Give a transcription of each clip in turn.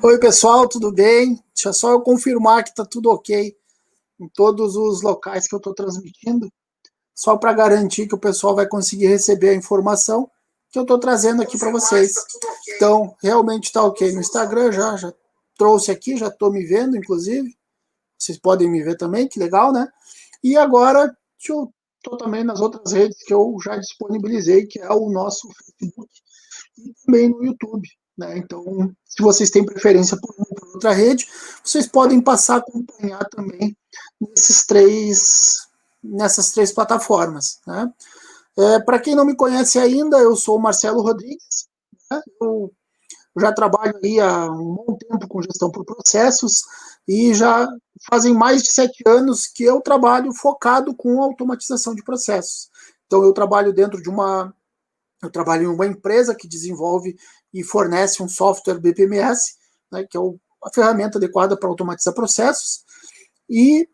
Oi, pessoal, tudo bem? Deixa só eu confirmar que está tudo ok em todos os locais que eu estou transmitindo, só para garantir que o pessoal vai conseguir receber a informação que eu estou trazendo aqui para vocês. Então, realmente está ok no Instagram, já trouxe aqui, já estou me vendo, inclusive. Vocês podem me ver também, que legal, né? E agora, eu estou também nas outras redes que eu já disponibilizei, que é o nosso Facebook e também no YouTube. Né? Então, se vocês têm preferência por uma ou por outra rede, vocês podem passar a acompanhar também nessas três plataformas. Né? Para quem não me conhece ainda, eu sou o Marcelo Rodrigues. Né? Eu já trabalho aí há um bom tempo com gestão por processos e já fazem mais de 7 anos que eu trabalho focado com automatização de processos. Então, eu trabalho em uma empresa que desenvolve e fornece um software BPMS, né, que é a ferramenta adequada para automatizar processos. E,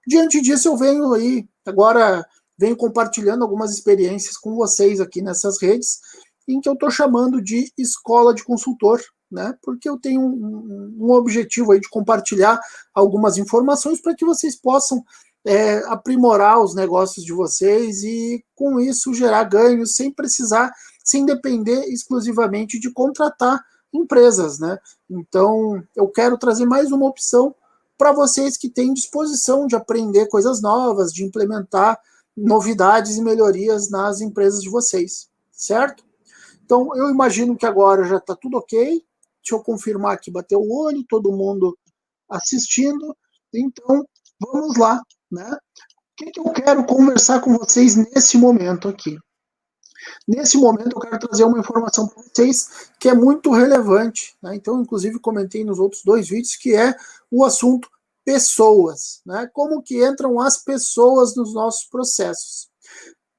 diante disso, eu venho compartilhando algumas experiências com vocês aqui nessas redes, em que eu estou chamando de escola de consultor, né, porque eu tenho um objetivo aí de compartilhar algumas informações para que vocês possam aprimorar os negócios de vocês e, com isso, gerar ganhos sem depender exclusivamente de contratar empresas, né? Então, eu quero trazer mais uma opção para vocês que têm disposição de aprender coisas novas, de implementar novidades e melhorias nas empresas de vocês, certo? Então, eu imagino que agora já está tudo ok. Deixa eu confirmar aqui, bateu o olho, todo mundo assistindo. Então, vamos lá, né? O que eu quero conversar com vocês nesse momento aqui? Nesse momento, eu quero trazer uma informação para vocês que é muito relevante. Né? Então, inclusive, comentei nos outros 2 vídeos, que é o assunto pessoas. Né? Como que entram as pessoas nos nossos processos.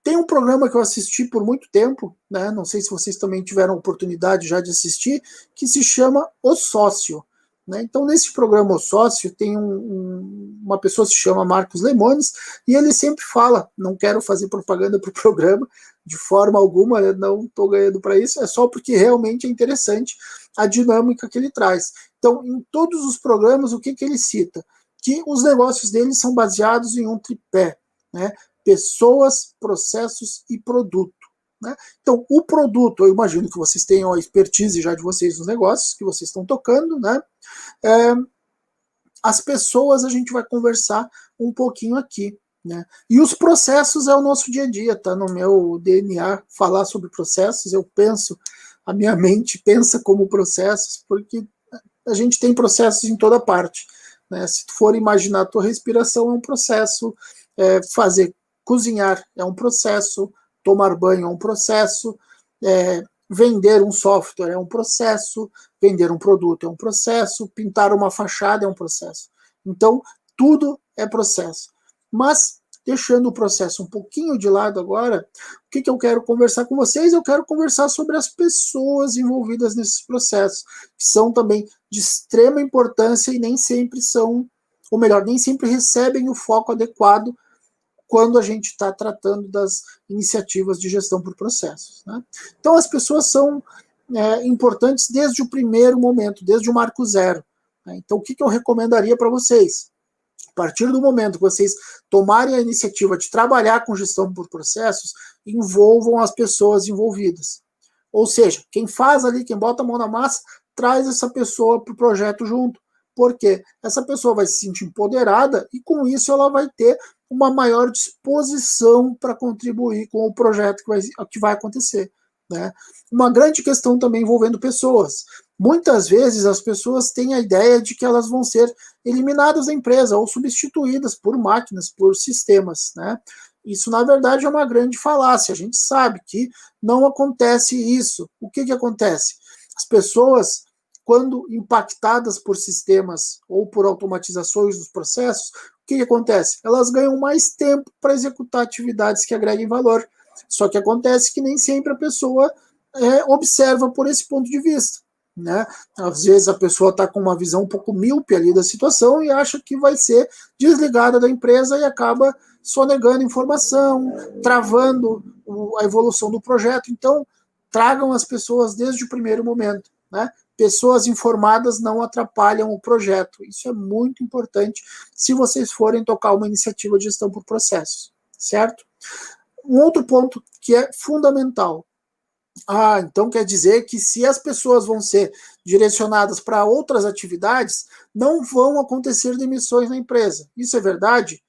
Tem um programa que eu assisti por muito tempo, né? Não sei se vocês também tiveram oportunidade já de assistir, que se chama O Sócio. Né? Então, nesse programa O Sócio, tem uma pessoa que se chama Marcos Lemones, e ele sempre fala, não quero fazer propaganda para o programa, de forma alguma, não estou ganhando para isso, é só porque realmente é interessante a dinâmica que ele traz. Então, em todos os programas, o que ele cita? Que os negócios dele são baseados em um tripé, né? Pessoas, processos e produto. Né? Então, o produto, eu imagino que vocês tenham a expertise já de vocês nos negócios que vocês estão tocando, né? As pessoas a gente vai conversar um pouquinho aqui. Né? E os processos é o nosso dia a dia, tá no meu DNA falar sobre processos, a minha mente pensa como processos, porque a gente tem processos em toda parte. Né? Se tu for imaginar a tua respiração, é um processo, cozinhar é um processo, tomar banho é um processo, vender um software é um processo, vender um produto é um processo, pintar uma fachada é um processo. Então, tudo é processo. Mas, deixando o processo um pouquinho de lado agora, o que eu quero conversar com vocês? Eu quero conversar sobre as pessoas envolvidas nesses processos, que são também de extrema importância e nem sempre nem sempre recebem o foco adequado quando a gente está tratando das iniciativas de gestão por processos. Né? Então, as pessoas são importantes desde o primeiro momento, desde o marco zero. Né? Então, o que eu recomendaria para vocês? A partir do momento que vocês tomarem a iniciativa de trabalhar com gestão por processos, envolvam as pessoas envolvidas. Ou seja, quem faz ali, quem bota a mão na massa, traz essa pessoa para o projeto junto. Porque essa pessoa vai se sentir empoderada e, com isso, ela vai ter uma maior disposição para contribuir com o projeto que vai acontecer. Né? Uma grande questão também envolvendo pessoas. Muitas vezes as pessoas têm a ideia de que elas vão ser eliminadas da empresa ou substituídas por máquinas, por sistemas. Né? Isso, na verdade, é uma grande falácia. A gente sabe que não acontece isso. O que acontece? As pessoas, quando impactadas por sistemas ou por automatizações dos processos, o que acontece? Elas ganham mais tempo para executar atividades que agreguem valor. Só que acontece que nem sempre a pessoa observa por esse ponto de vista. Né? Às vezes a pessoa está com uma visão um pouco míope ali da situação e acha que vai ser desligada da empresa e acaba sonegando informação, travando a evolução do projeto. Então, tragam as pessoas desde o primeiro momento. Né? pessoas informadas não atrapalham o projeto. Isso é muito importante se vocês forem tocar uma iniciativa de gestão por processos, certo? Um outro ponto que é fundamental. Então quer dizer que se as pessoas vão ser direcionadas para outras atividades, não vão acontecer demissões na empresa. Isso é verdade?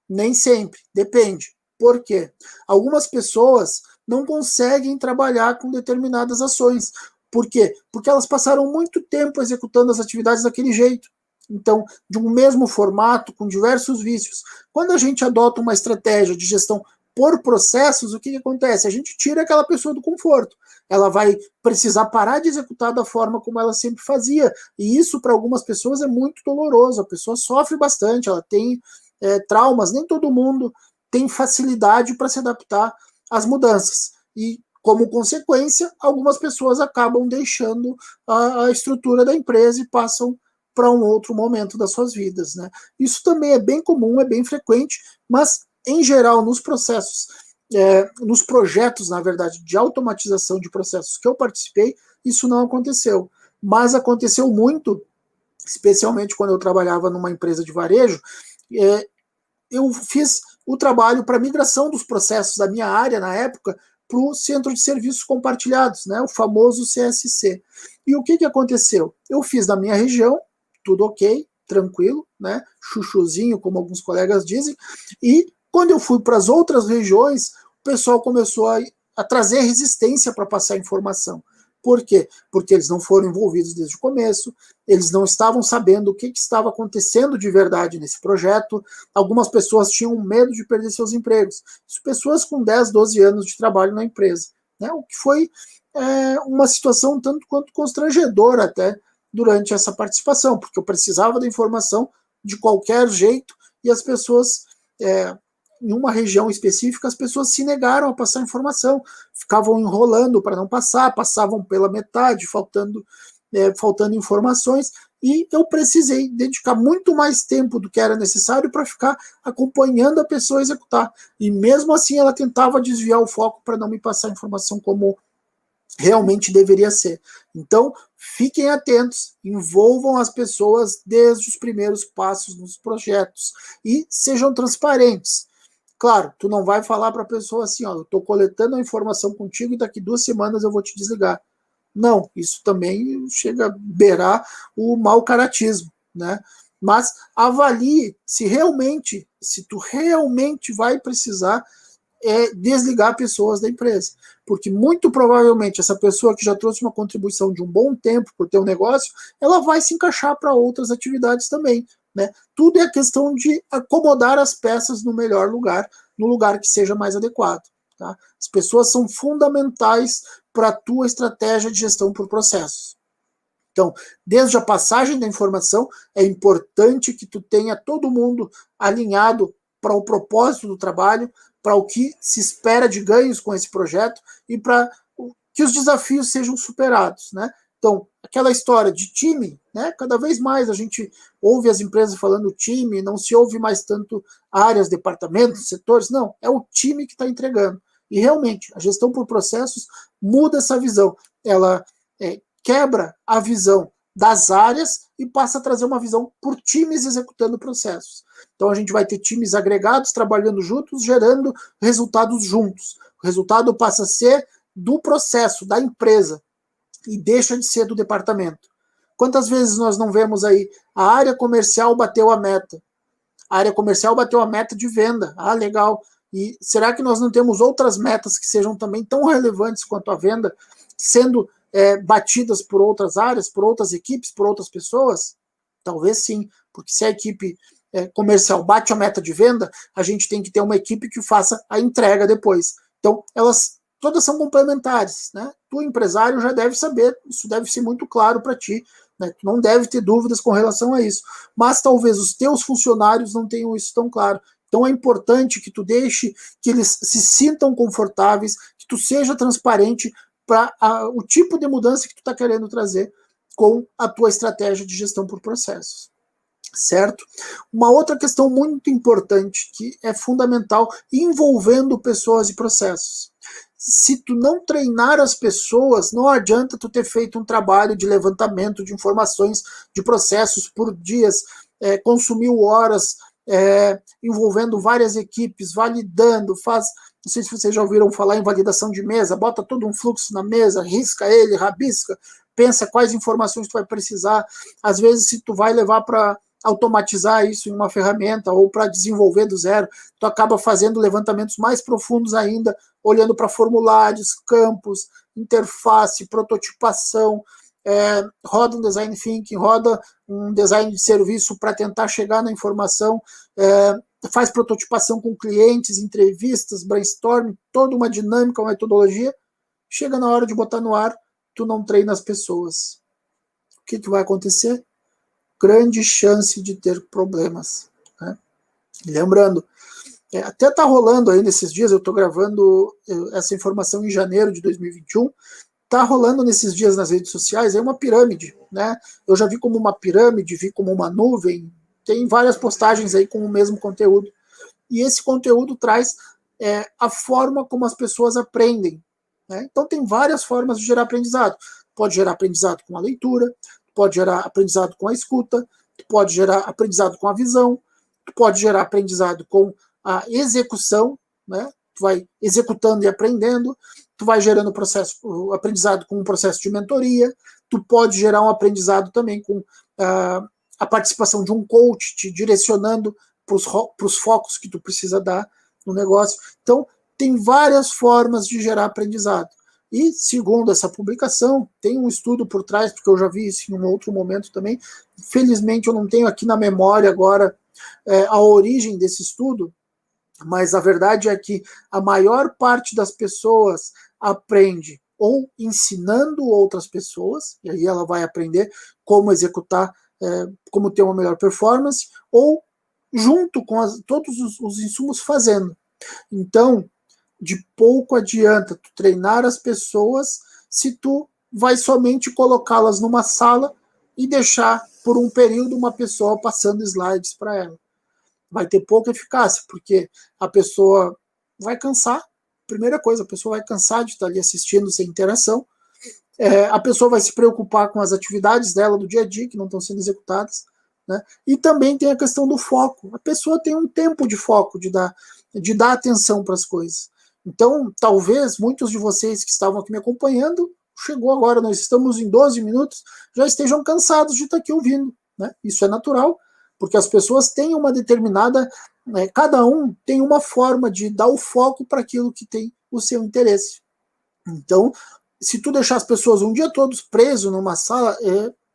Nem sempre, depende. Por quê? Algumas pessoas não conseguem trabalhar com determinadas ações. Por quê? Porque elas passaram muito tempo executando as atividades daquele jeito. Então, de um mesmo formato, com diversos vícios. Quando a gente adota uma estratégia de gestão por processos, o que acontece? A gente tira aquela pessoa do conforto. Ela vai precisar parar de executar da forma como ela sempre fazia. E isso, para algumas pessoas, é muito doloroso. A pessoa sofre bastante, ela tem traumas. Nem todo mundo tem facilidade para se adaptar às mudanças. E, como consequência, algumas pessoas acabam deixando a estrutura da empresa e passam para um outro momento das suas vidas, né? Isso também é bem comum, é bem frequente, mas, em geral, nos processos, nos projetos, na verdade, de automatização de processos que eu participei, isso não aconteceu. Mas aconteceu muito, especialmente quando eu trabalhava numa empresa de varejo, eu fiz o trabalho para migração dos processos da minha área, na época, para o Centro de Serviços Compartilhados, né, o famoso CSC. E o que aconteceu? Eu fiz na minha região, tudo ok, tranquilo, né, chuchuzinho, como alguns colegas dizem, e quando eu fui para as outras regiões, o pessoal começou a trazer resistência para passar informação. Por quê? Porque eles não foram envolvidos desde o começo, eles não estavam sabendo o que estava acontecendo de verdade nesse projeto, algumas pessoas tinham medo de perder seus empregos. Isso, pessoas com 10, 12 anos de trabalho na empresa, né? O que foi uma situação tanto quanto constrangedora até durante essa participação, porque eu precisava da informação de qualquer jeito e as pessoas... em uma região específica, as pessoas se negaram a passar informação, ficavam enrolando para não passar, passavam pela metade, faltando informações, e eu precisei dedicar muito mais tempo do que era necessário para ficar acompanhando a pessoa executar. E mesmo assim ela tentava desviar o foco para não me passar a informação como realmente deveria ser. Então, fiquem atentos, envolvam as pessoas desde os primeiros passos nos projetos e sejam transparentes. Claro, tu não vai falar para a pessoa assim, eu estou coletando a informação contigo e daqui 2 semanas eu vou te desligar. Não, isso também chega a beirar o mau caratismo, né? Mas avalie se tu realmente vai precisar desligar pessoas da empresa. Porque muito provavelmente essa pessoa que já trouxe uma contribuição de um bom tempo para o teu negócio, ela vai se encaixar para outras atividades também. Né? Tudo é questão de acomodar as peças no melhor lugar, no lugar que seja mais adequado. Tá? As pessoas são fundamentais para a tua estratégia de gestão por processos. Então, desde a passagem da informação, é importante que tu tenha todo mundo alinhado para o propósito do trabalho, para o que se espera de ganhos com esse projeto e para que os desafios sejam superados, né? Então, aquela história de time, né? Cada vez mais a gente ouve as empresas falando time, não se ouve mais tanto áreas, departamentos, setores, não, é o time que está entregando. E realmente, a gestão por processos muda essa visão. Ela quebra a visão das áreas e passa a trazer uma visão por times executando processos. Então a gente vai ter times agregados trabalhando juntos, gerando resultados juntos. O resultado passa a ser do processo, da empresa, e deixa de ser do departamento. Quantas vezes nós não vemos aí a área comercial bateu a meta? A área comercial bateu a meta de venda. Legal. E será que nós não temos outras metas que sejam também tão relevantes quanto a venda, sendo batidas por outras áreas, por outras equipes, por outras pessoas? Talvez sim, porque se a equipe comercial bate a meta de venda, a gente tem que ter uma equipe que faça a entrega depois. Então, elas todas são complementares, né? Tu, empresário, já deve saber, isso deve ser muito claro para ti, né? Tu não deve ter dúvidas com relação a isso, mas talvez os teus funcionários não tenham isso tão claro. Então é importante que tu deixe que eles se sintam confortáveis, que tu seja transparente para o tipo de mudança que tu está querendo trazer com a tua estratégia de gestão por processos. Certo? Uma outra questão muito importante que é fundamental envolvendo pessoas e processos. se tu não treinar as pessoas, não adianta tu ter feito um trabalho de levantamento de informações, de processos por dias, consumiu horas, envolvendo várias equipes, validando, não sei se vocês já ouviram falar em validação de mesa, bota todo um fluxo na mesa, risca ele, rabisca, pensa quais informações tu vai precisar. Às vezes, se tu vai levar para automatizar isso em uma ferramenta ou para desenvolver do zero, tu acaba fazendo levantamentos mais profundos ainda, olhando para formulários, campos, interface, prototipação, roda um design thinking, roda um design de serviço para tentar chegar na informação, faz prototipação com clientes, entrevistas, brainstorming, toda uma dinâmica, uma metodologia. Chega na hora de botar no ar, tu não treina as pessoas. O que vai acontecer? Grande chance de ter problemas. Né? Lembrando, até está rolando aí nesses dias, eu estou gravando essa informação em janeiro de 2021, está rolando nesses dias nas redes sociais, é uma pirâmide, né? Eu já vi como uma pirâmide, vi como uma nuvem, tem várias postagens aí com o mesmo conteúdo. E esse conteúdo traz a forma como as pessoas aprendem. Né? Então tem várias formas de gerar aprendizado. Pode gerar aprendizado com a leitura, pode gerar aprendizado com a escuta, pode gerar aprendizado com a visão, pode gerar aprendizado com a execução, né? Tu vai executando e aprendendo, tu vai gerando aprendizado com um processo de mentoria, tu pode gerar um aprendizado também com a participação de um coach te direcionando para os focos que tu precisa dar no negócio. Então, tem várias formas de gerar aprendizado. E, segundo essa publicação, tem um estudo por trás, porque eu já vi isso em um outro momento também. Felizmente, eu não tenho aqui na memória agora a origem desse estudo, mas a verdade é que a maior parte das pessoas aprende ou ensinando outras pessoas, e aí ela vai aprender como executar, como ter uma melhor performance, ou junto com todos os insumos fazendo. Então, de pouco adianta tu treinar as pessoas se tu vai somente colocá-las numa sala e deixar por um período uma pessoa passando slides para ela. Vai ter pouca eficácia, porque a pessoa vai cansar. Primeira coisa, a pessoa vai cansar de estar ali assistindo sem interação. A pessoa vai se preocupar com as atividades dela do dia a dia, que não estão sendo executadas. Né? E também tem a questão do foco. A pessoa tem um tempo de foco, de dar atenção para as coisas. Então, talvez muitos de vocês que estavam aqui me acompanhando, chegou agora, nós estamos em 12 minutos, já estejam cansados de estar aqui ouvindo. Né? Isso é natural, porque as pessoas têm uma determinada, cada um tem uma forma de dar o foco para aquilo que tem o seu interesse. Então, se tu deixar as pessoas um dia todos presos numa sala,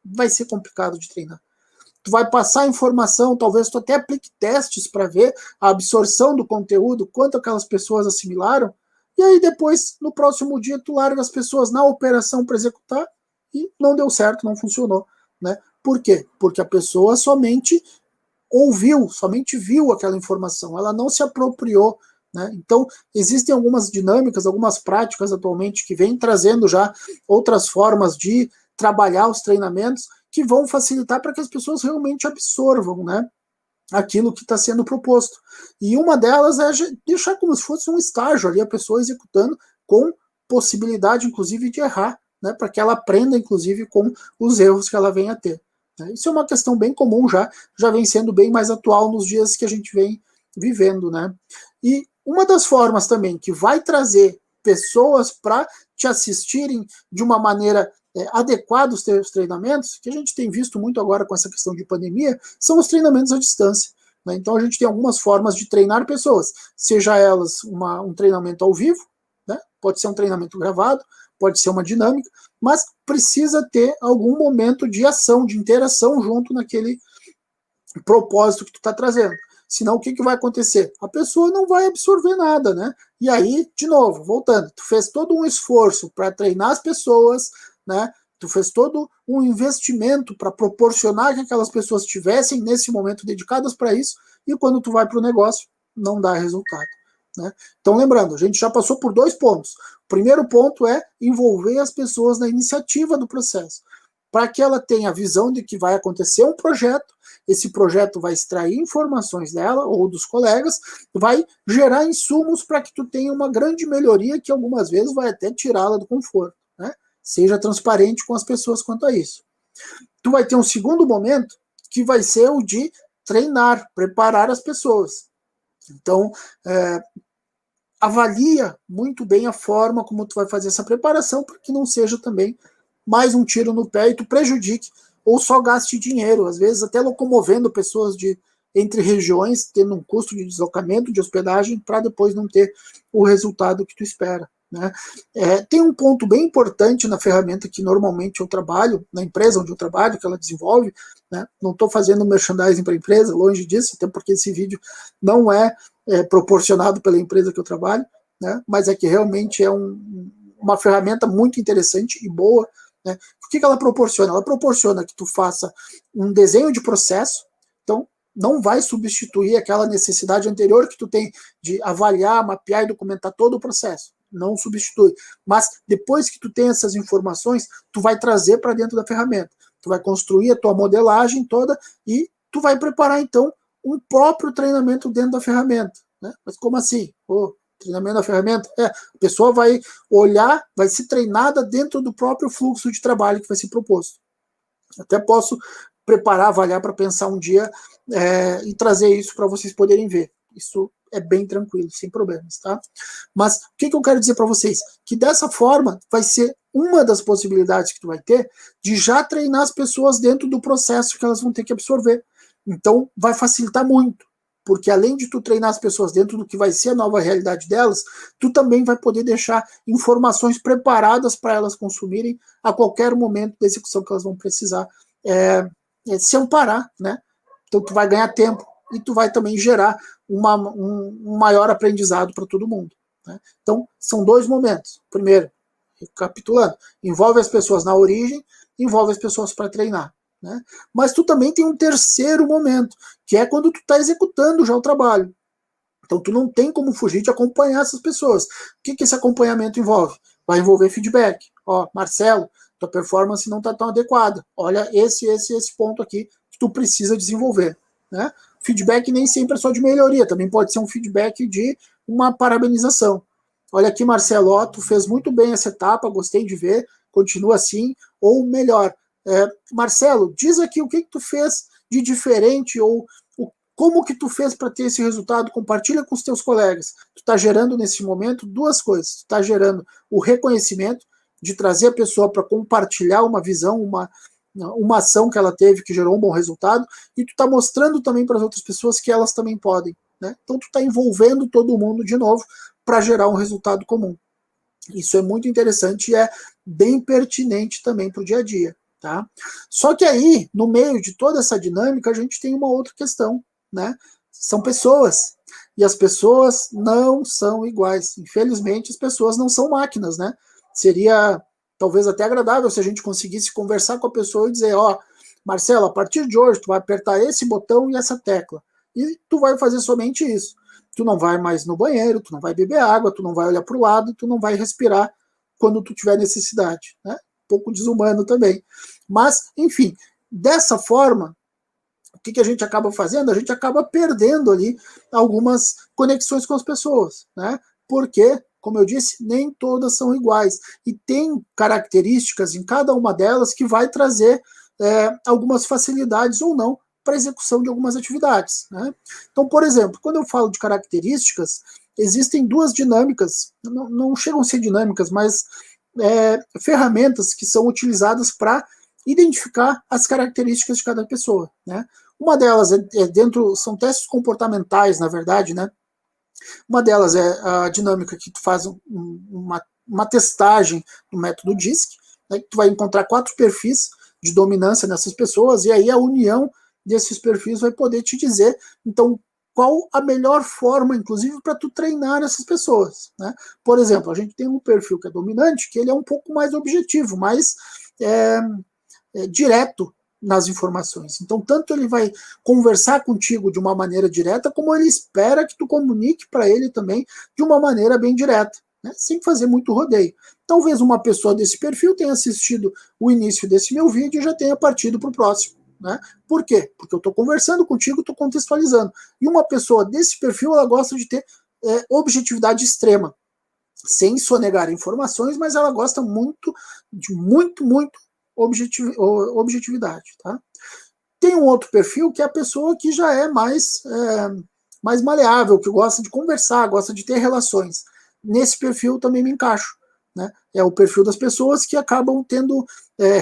vai ser complicado de treinar. Tu vai passar informação, talvez tu até aplique testes para ver a absorção do conteúdo, quanto aquelas pessoas assimilaram, e aí depois, no próximo dia, tu larga as pessoas na operação para executar e não deu certo, não funcionou. Né? Por quê? Porque a pessoa somente ouviu, somente viu aquela informação, ela não se apropriou. Né? Então, existem algumas dinâmicas, algumas práticas atualmente que vêm trazendo já outras formas de trabalhar os treinamentos que vão facilitar para que as pessoas realmente absorvam, né, aquilo que está sendo proposto. E uma delas é deixar como se fosse um estágio ali, a pessoa executando com possibilidade, inclusive, de errar, né, para que ela aprenda, inclusive, com os erros que ela vem a ter. Né. Isso é uma questão bem comum já vem sendo bem mais atual nos dias que a gente vem vivendo. Né. E uma das formas também que vai trazer pessoas para te assistirem de uma maneira adequada aos teus treinamentos, que a gente tem visto muito agora com essa questão de pandemia, são os treinamentos à distância. Né? Então a gente tem algumas formas de treinar pessoas, seja elas um treinamento ao vivo, né? Pode ser um treinamento gravado, pode ser uma dinâmica, mas precisa ter algum momento de ação, de interação junto naquele propósito que tu está trazendo. Senão o que vai acontecer? A pessoa não vai absorver nada, né? E aí, de novo, voltando, tu fez todo um esforço para treinar as pessoas, né? Tu fez todo um investimento para proporcionar que aquelas pessoas estivessem nesse momento dedicadas para isso, e quando tu vai para o negócio, não dá resultado. Né? Então, lembrando, a gente já passou por 2 pontos. O primeiro ponto é envolver as pessoas na iniciativa do processo. para que ela tenha a visão de que vai acontecer um projeto, esse projeto vai extrair informações dela ou dos colegas, vai gerar insumos para que tu tenha uma grande melhoria que algumas vezes vai até tirá-la do conforto, né? Seja transparente com as pessoas quanto a isso. Tu vai ter um segundo momento que vai ser o de treinar, preparar as pessoas. Então, avalia muito bem a forma como tu vai fazer essa preparação, para que não seja também mais um tiro no pé e tu prejudique ou só gaste dinheiro, às vezes até locomovendo pessoas entre regiões, tendo um custo de deslocamento, de hospedagem, para depois não ter o resultado que tu espera. Né? Tem um ponto bem importante na ferramenta que normalmente eu trabalho, na empresa onde eu trabalho, que ela desenvolve, né? Não estou fazendo merchandising para a empresa, longe disso, até porque esse vídeo não é proporcionado pela empresa que eu trabalho, né? Mas é que realmente é uma ferramenta muito interessante e boa. Né? O que ela proporciona? Ela proporciona que tu faça um desenho de processo, então não vai substituir aquela necessidade anterior que tu tem de avaliar, mapear e documentar todo o processo. Não substitui. Mas depois que tu tem essas informações, tu vai trazer para dentro da ferramenta. Tu vai construir a tua modelagem toda e tu vai preparar, então, um próprio treinamento dentro da ferramenta. Né? Mas como assim? Treinamento da ferramenta? A pessoa vai olhar, vai ser treinada dentro do próprio fluxo de trabalho que vai ser proposto. Até posso preparar, avaliar para pensar um dia e trazer isso para vocês poderem ver. Isso é bem tranquilo, sem problemas, tá? Mas o que eu quero dizer para vocês? Que dessa forma vai ser uma das possibilidades que tu vai ter de já treinar as pessoas dentro do processo que elas vão ter que absorver. Então, vai facilitar muito, porque além de tu treinar as pessoas dentro do que vai ser a nova realidade delas, tu também vai poder deixar informações preparadas para elas consumirem a qualquer momento da execução que elas vão precisar se amparar, né? Então, tu vai ganhar tempo e tu vai também gerar um maior aprendizado para todo mundo. Né? Então, são dois momentos. Primeiro, recapitulando, envolve as pessoas na origem, envolve as pessoas para treinar. Né? Mas tu também tem um terceiro momento, que é quando tu está executando já o trabalho. Então, tu não tem como fugir de acompanhar essas pessoas. O que esse acompanhamento envolve? Vai envolver feedback. Marcelo, tua performance não está tão adequada. Olha esse ponto aqui que tu precisa desenvolver. Né? Feedback nem sempre é só de melhoria, também pode ser um feedback de uma parabenização. Olha aqui, Marcelo, tu fez muito bem essa etapa, gostei de ver, continua assim, ou melhor. Marcelo, diz aqui o que tu fez de diferente, ou como que tu fez para ter esse resultado, compartilha com os teus colegas. Tu está gerando nesse momento duas coisas, tu está gerando o reconhecimento de trazer a pessoa para compartilhar uma visão, uma ação que ela teve que gerou um bom resultado, e tu está mostrando também para as outras pessoas que elas também podem. Né? Então tu está envolvendo todo mundo de novo para gerar um resultado comum. Isso é muito interessante e é bem pertinente também para o dia a dia. Tá? Só que aí, no meio de toda essa dinâmica, a gente tem uma outra questão. Né? São pessoas. E as pessoas não são iguais. Infelizmente, as pessoas não são máquinas. Né? Seria talvez até agradável se a gente conseguisse conversar com a pessoa e dizer, Marcelo, a partir de hoje tu vai apertar esse botão e essa tecla. E tu vai fazer somente isso. Tu não vai mais no banheiro, tu não vai beber água, tu não vai olhar para o lado, tu não vai respirar quando tu tiver necessidade. Né? Um pouco desumano também. Mas, enfim, dessa forma, o que a gente acaba fazendo? A gente acaba perdendo ali algumas conexões com as pessoas. Né? Porque, como eu disse, nem todas são iguais. E tem características em cada uma delas que vai trazer algumas facilidades ou não para a execução de algumas atividades. Né? Então, por exemplo, quando eu falo de características, existem duas dinâmicas, não chegam a ser dinâmicas, mas ferramentas que são utilizadas para identificar as características de cada pessoa. Né? Uma delas são testes comportamentais, na verdade, né? Uma delas é a dinâmica que tu faz uma testagem no método DISC, né, que tu vai encontrar 4 perfis de dominância nessas pessoas, e aí a união desses perfis vai poder te dizer, então, qual a melhor forma, inclusive, para tu treinar essas pessoas. Né? Por exemplo, a gente tem um perfil que é dominante, que ele é um pouco mais objetivo, mais direto nas informações. Então, tanto ele vai conversar contigo de uma maneira direta, como ele espera que tu comunique para ele também de uma maneira bem direta, né? Sem fazer muito rodeio. Talvez uma pessoa desse perfil tenha assistido o início desse meu vídeo e já tenha partido para o próximo. Né? Por quê? Porque eu estou conversando contigo, estou contextualizando. E uma pessoa desse perfil, ela gosta de ter objetividade extrema, sem sonegar informações, mas ela gosta muito de muito objetividade. Tá? Tem um outro perfil que é a pessoa que já é mais maleável, que gosta de conversar, gosta de ter relações. Nesse perfil também me encaixo. Né? É o perfil das pessoas que acabam tendo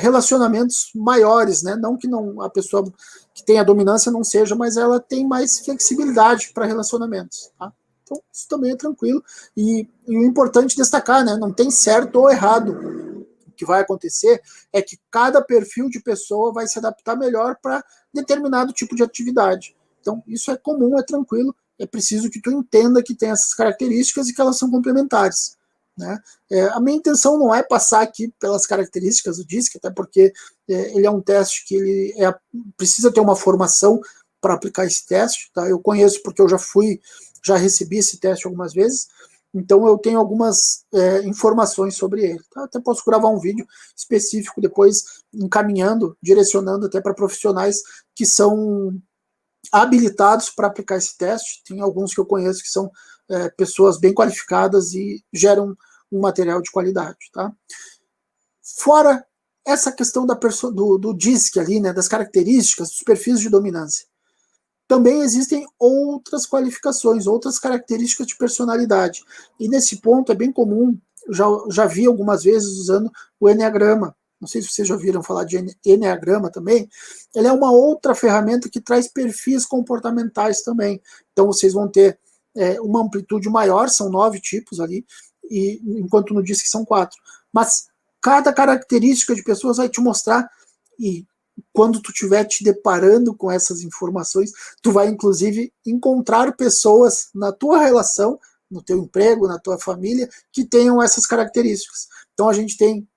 relacionamentos maiores, né? Não que não, a pessoa que tem a dominância não seja, mas ela tem mais flexibilidade para relacionamentos. Tá? Então, isso também é tranquilo. E o importante destacar, né? Não tem certo ou errado. O que vai acontecer é que cada perfil de pessoa vai se adaptar melhor para determinado tipo de atividade. Então, isso é comum, é tranquilo. É preciso que tu entenda que tem essas características e que elas são complementares. Né? A minha intenção não é passar aqui pelas características do DISC, até porque ele é um teste que ele precisa ter uma formação para aplicar esse teste. Tá? Eu conheço porque eu já recebi esse teste algumas vezes, então eu tenho algumas informações sobre ele. Tá? Até posso gravar um vídeo específico depois, encaminhando, direcionando até para profissionais que são habilitados para aplicar esse teste. Tem alguns que eu conheço que são pessoas bem qualificadas e geram um material de qualidade. Tá? Fora essa questão do DISC ali, né, das características, dos perfis de dominância, também existem outras qualificações, outras características de personalidade. E nesse ponto é bem comum, já vi algumas vezes usando o Enneagrama. Não sei se vocês já ouviram falar de Enneagrama também. Ele é uma outra ferramenta que traz perfis comportamentais também. Então vocês vão ter uma amplitude maior, são 9 tipos ali, e enquanto no DISC são 4. Mas cada característica de pessoas vai te mostrar, e quando tu estiver te deparando com essas informações, tu vai inclusive encontrar pessoas na tua relação, no teu emprego, na tua família, que tenham essas características. Então a gente tem,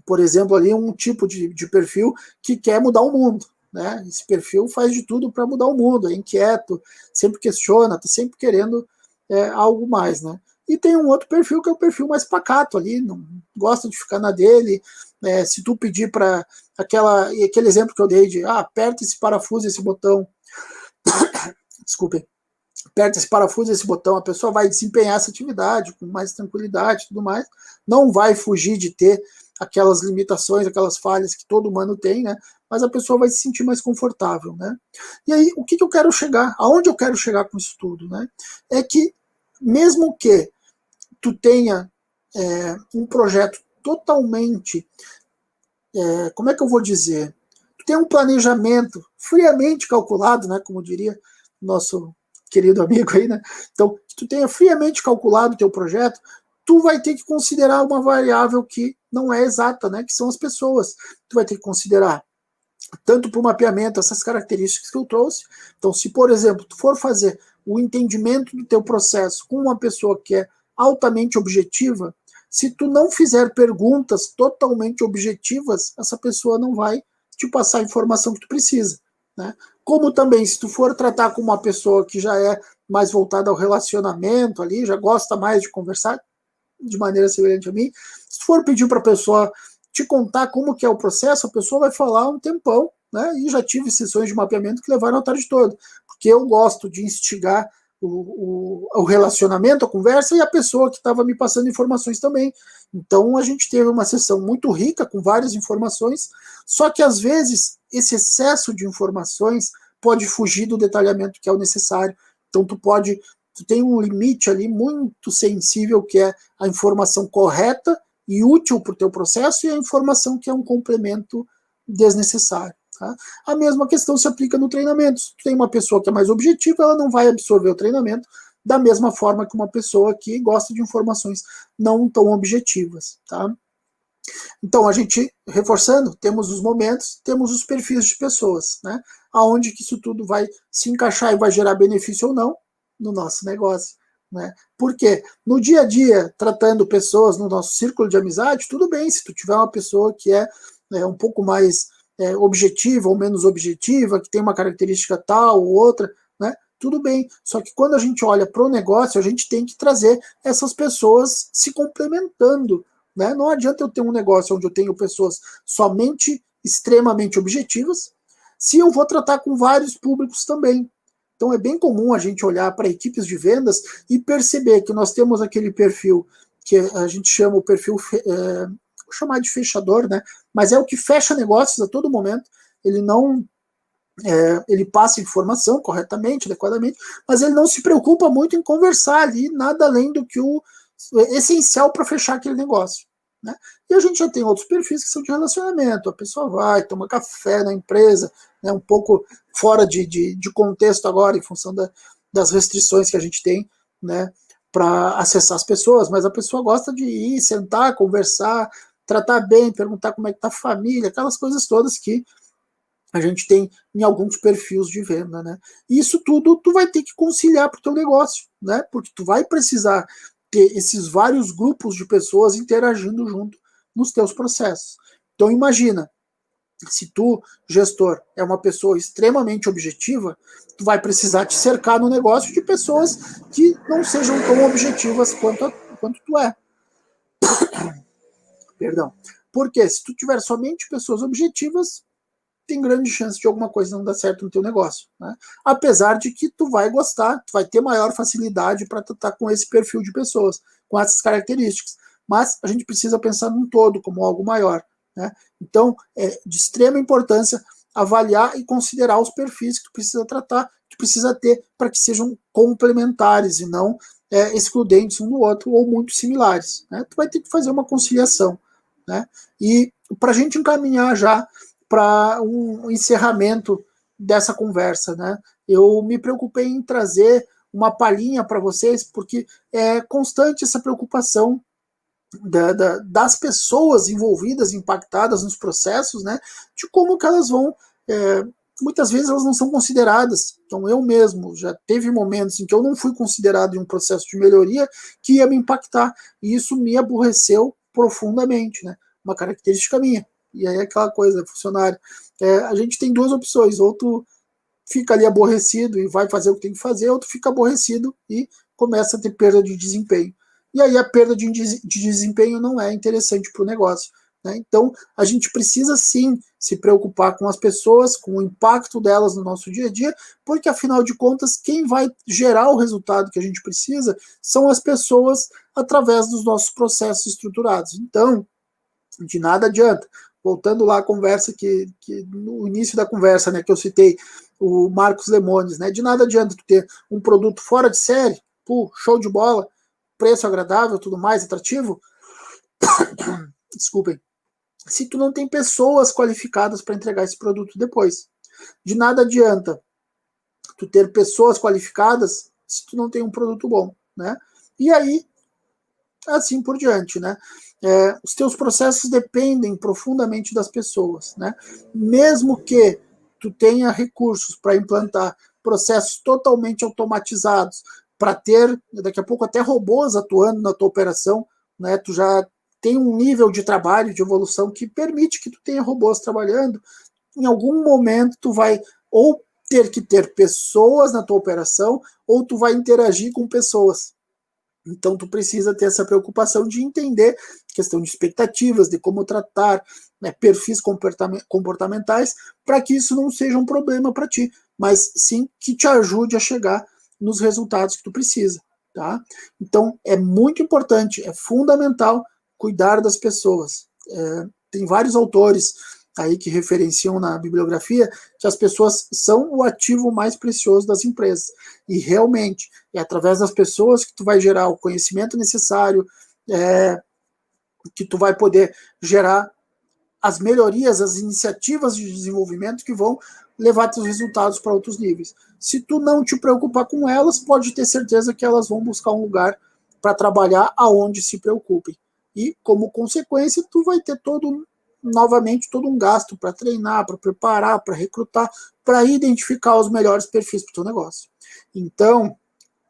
por exemplo, ali um tipo de perfil que quer mudar o mundo. Né? Esse perfil faz de tudo para mudar o mundo, é inquieto, sempre questiona, está sempre querendo algo mais. Né? E tem um outro perfil que é o perfil mais pacato ali, não gosta de ficar na dele. Se tu pedir para aquele exemplo que eu dei de aperta esse parafuso, esse botão, desculpem, aperta esse parafuso, esse botão, a pessoa vai desempenhar essa atividade com mais tranquilidade e tudo mais, não vai fugir de ter aquelas limitações, aquelas falhas que todo humano tem, né? Mas a pessoa vai se sentir mais confortável, né? E aí, o que eu quero chegar? Aonde eu quero chegar com isso tudo, né? É que, mesmo que tu tenha um projeto totalmente, como é que eu vou dizer? Tu tem um planejamento friamente calculado, né? Como diria nosso querido amigo aí, né? Então, que tu tenha friamente calculado o teu projeto, tu vai ter que considerar uma variável que não é exata, né? Que são as pessoas. Tu vai ter que considerar tanto para o mapeamento essas características que eu trouxe. Então, se, por exemplo, tu for fazer o entendimento do teu processo com uma pessoa que é altamente objetiva, se tu não fizer perguntas totalmente objetivas, essa pessoa não vai te passar a informação que tu precisa. Né? Como também, se tu for tratar com uma pessoa que já é mais voltada ao relacionamento ali, já gosta mais de conversar de maneira semelhante a mim, se tu for pedir para a pessoa te contar como que é o processo, a pessoa vai falar um tempão, né? E já tive sessões de mapeamento que levaram a tarde toda, porque eu gosto de instigar o relacionamento, a conversa, e a pessoa que estava me passando informações também. Então a gente teve uma sessão muito rica, com várias informações, só que às vezes esse excesso de informações pode fugir do detalhamento que é o necessário. Então tu tem um limite ali muito sensível, que é a informação correta e útil para o teu processo, e a informação que é um complemento desnecessário. Tá? A mesma questão se aplica no treinamento. Se tu tem uma pessoa que é mais objetiva, ela não vai absorver o treinamento da mesma forma que uma pessoa que gosta de informações não tão objetivas. Tá? Então, a gente, reforçando, temos os momentos, temos os perfis de pessoas, né? Aonde que isso tudo vai se encaixar e vai gerar benefício ou não no nosso negócio. Né? Porque no dia a dia, tratando pessoas no nosso círculo de amizade, tudo bem, se tu tiver uma pessoa que é um pouco mais objetiva ou menos objetiva, que tem uma característica tal ou outra, né? Tudo bem. Só que quando a gente olha para o negócio, a gente tem que trazer essas pessoas se complementando né? Não adianta eu ter um negócio onde eu tenho pessoas somente extremamente objetivas, se eu vou tratar com vários públicos também. Então é bem comum a gente olhar para equipes de vendas e perceber que nós temos aquele perfil que a gente chama o perfil, vou chamar de fechador, né? Mas é o que fecha negócios a todo momento. Ele não ele passa informação corretamente, adequadamente, mas ele não se preocupa muito em conversar ali, nada além do que o essencial para fechar aquele negócio. Né? E a gente já tem outros perfis que são de relacionamento. A pessoa vai, toma café na empresa, né, um pouco fora de contexto agora, em função das restrições que a gente tem, né, para acessar as pessoas, mas a pessoa gosta de ir, sentar, conversar, tratar bem, perguntar como é que está a família, aquelas coisas todas que a gente tem em alguns perfis de venda, né? E isso tudo tu vai ter que conciliar para o teu negócio, né? Porque tu vai precisar ter esses vários grupos de pessoas interagindo junto nos teus processos. Então imagina, se tu, gestor, é uma pessoa extremamente objetiva, tu vai precisar te cercar no negócio de pessoas que não sejam tão objetivas quanto tu é. Perdão. Porque se tu tiver somente pessoas objetivas, tem grande chance de alguma coisa não dar certo no teu negócio, né? Apesar de que tu vai gostar, tu vai ter maior facilidade para tratar com esse perfil de pessoas, com essas características. Mas a gente precisa pensar num todo, como algo maior, né? Então, é de extrema importância avaliar e considerar os perfis que tu precisa tratar, que tu precisa ter para que sejam complementares e não excludentes um do outro ou muito similares, né? Tu vai ter que fazer uma conciliação, né? E para a gente encaminhar já para um encerramento dessa conversa, né? Eu me preocupei em trazer uma palhinha para vocês, porque é constante essa preocupação das pessoas envolvidas, impactadas nos processos, né? De como que elas vão. Muitas vezes elas não são consideradas. Então eu mesmo já teve momentos em que eu não fui considerado em um processo de melhoria que ia me impactar. E isso me aborreceu profundamente, né? Uma característica minha. E aí aquela coisa, funcionário. A gente tem duas opções, ou tu fica ali aborrecido e vai fazer o que tem que fazer, ou tu fica aborrecido e começa a ter perda de desempenho. E aí a perda de desempenho não é interessante para o negócio. Né? Então a gente precisa sim se preocupar com as pessoas, com o impacto delas no nosso dia a dia, porque afinal de contas quem vai gerar o resultado que a gente precisa são as pessoas através dos nossos processos estruturados. Então, de nada adianta. Voltando lá à conversa que no início da conversa, né, que eu citei o Marcos Lemones, né, de nada adianta tu ter um produto fora de série, show de bola, preço agradável, tudo mais atrativo, desculpem, se tu não tem pessoas qualificadas para entregar esse produto depois. De nada adianta tu ter pessoas qualificadas se tu não tem um produto bom, né? E aí, assim por diante, né? Os teus processos dependem profundamente das pessoas, né? Mesmo que tu tenha recursos para implantar processos totalmente automatizados, para ter daqui a pouco até robôs atuando na tua operação, né? Tu já tem um nível de trabalho, de evolução que permite que tu tenha robôs trabalhando. Em algum momento tu vai ou ter que ter pessoas na tua operação, ou tu vai interagir com pessoas. Então, tu precisa ter essa preocupação de entender questão de expectativas, de como tratar, né, perfis comportamentais, para que isso não seja um problema para ti, mas sim que te ajude a chegar nos resultados que tu precisa. Tá? Então, é muito importante, é fundamental cuidar das pessoas. Tem vários autores aí que referenciam na bibliografia que as pessoas são o ativo mais precioso das empresas. E realmente, é através das pessoas que tu vai gerar o conhecimento necessário, que tu vai poder gerar as melhorias, as iniciativas de desenvolvimento que vão levar teus resultados para outros níveis. Se tu não te preocupar com elas, pode ter certeza que elas vão buscar um lugar para trabalhar aonde se preocupem. E, como consequência, tu vai ter novamente todo um gasto para treinar, para preparar, para recrutar, para identificar os melhores perfis para o teu negócio. Então,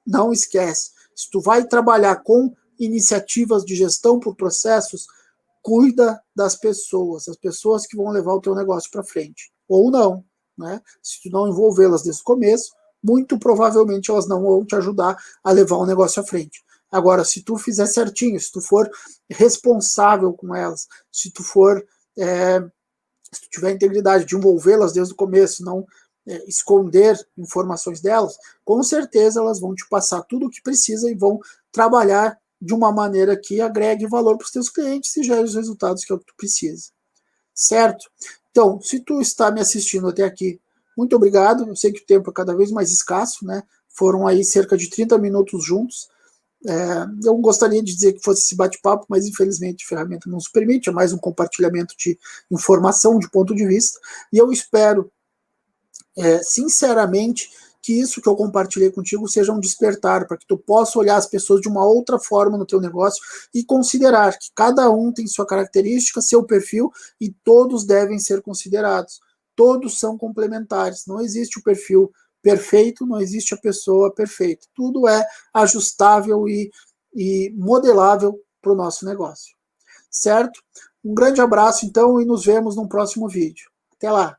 não esquece, se tu vai trabalhar com iniciativas de gestão por processos, cuida das pessoas, as pessoas que vão levar o teu negócio para frente. Ou não, né? Se tu não envolvê-las desde o começo, muito provavelmente elas não vão te ajudar a levar o negócio à frente. Agora, se tu fizer certinho, se tu for responsável com elas, se tu for, se tu tiver integridade de envolvê-las desde o começo, não esconder informações delas, com certeza elas vão te passar tudo o que precisa e vão trabalhar de uma maneira que agregue valor para os teus clientes e gere os resultados que é o que tu precisa. Certo? Então, se tu está me assistindo até aqui, muito obrigado. Eu sei que o tempo é cada vez mais escasso, né? Foram aí cerca de 30 minutos juntos. Eu gostaria de dizer que fosse esse bate-papo, mas infelizmente a ferramenta não se permite, é mais um compartilhamento de informação, de ponto de vista, e eu espero, sinceramente, que isso que eu compartilhei contigo seja um despertar, para que tu possa olhar as pessoas de uma outra forma no teu negócio e considerar que cada um tem sua característica, seu perfil, e todos devem ser considerados. Todos são complementares, não existe o perfil perfeito, não existe a pessoa perfeita. Tudo é ajustável e modelável para o nosso negócio. Certo? Um grande abraço, então, e nos vemos no próximo vídeo. Até lá!